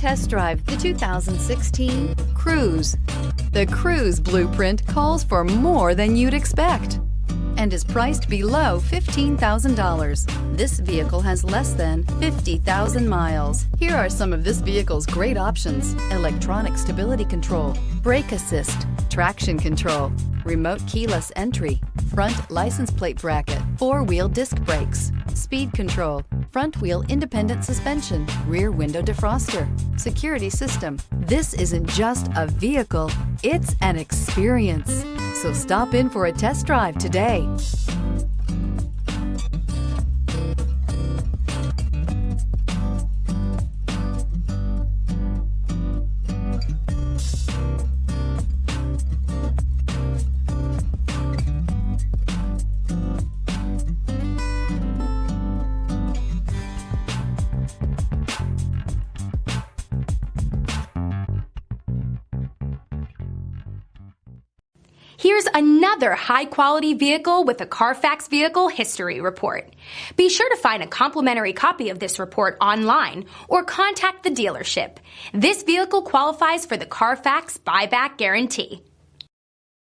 test drive the 2016 Cruze. The Cruze blueprint calls for more than you'd expect and is priced below $15,000. This vehicle has less than 50,000 miles. Here are some of this vehicle's great options: electronic stability control, brake assist, traction control, remote keyless entry, front license plate bracket, four-wheel disc brakes, speed control, front wheel independent suspension, rear window defroster, security system. This isn't just a vehicle, it's an experience. So stop in for a test drive today. Here's another high-quality vehicle with a Carfax Vehicle History Report. Be sure to find a complimentary copy of this report online or contact the dealership. This vehicle qualifies for the Carfax Buyback Guarantee.